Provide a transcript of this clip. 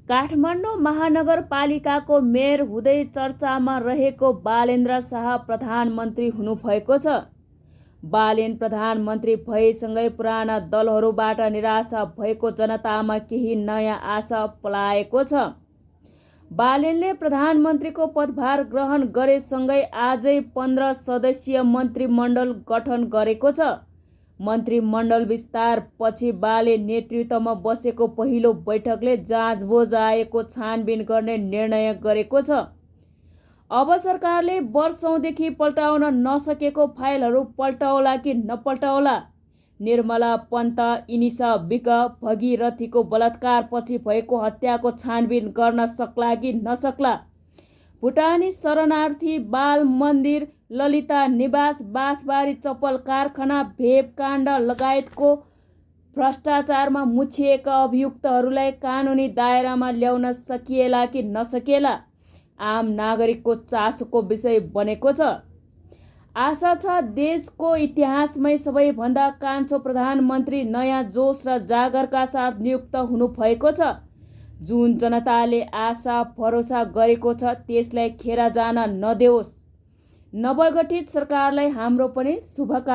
Kathmandu महानगरपालिकाको mayor हुँदै चर्चामा रहेको बालेन्द्र शाह प्रधानमन्त्री हुनुभएको छ। बालेन प्रधानमन्त्री भएसँगै पुराना दलहरूबाट निराशा भएको जनतामा केही नयाँ आशा पलाएको छ। बालेनले प्रधानमन्त्रीको पदभार ग्रहण गरेसँगै आजै 15 सदस्यीय मन्त्रीमण्डल गठन गरेको छ। मन्त्रीमण्डल विस्तार पछि बालेन नेतृत्वमा बसेको पहिलो बैठकले जाँचबुझ आएको छानबिन गर्ने निर्णय गरेको छ। अब सरकारले वर्षौंदेखि पल्टाउन नसकेको फाइलहरू पल्टाउला कि नपल्टाउला? निर्मला पन्त इनिसा विक भगीरथीको बलात्कारपछि भएको हत्याको छानबिन गर्न सक्ला कि नसक्ला? भुटानी शरणार्थी बाल मन्दिर, ललिता निवास, बाँसबारी चप्पल कारखाना, भेप काण्ड लगायतको भ्रष्टाचारमा मुछिएका अभियुक्तहरूलाई कानुनी दायरामा ल्याउन सकिएला कि नसकिएला? आम नागरिकको चासोको विषय बनेको छ। आशा छ देशको इतिहासमै सबैभन्दा कान्छो प्रधानमन्त्री नयाँ जोस र जागरका साथ नियुक्त हुनुभएको छ। जुन जनताले आशा भरोसा गरेको छ त्यसलाई खेर जान नदेओस्। नवगठित सरकारलाई हाम्रो पनि शुभकामना।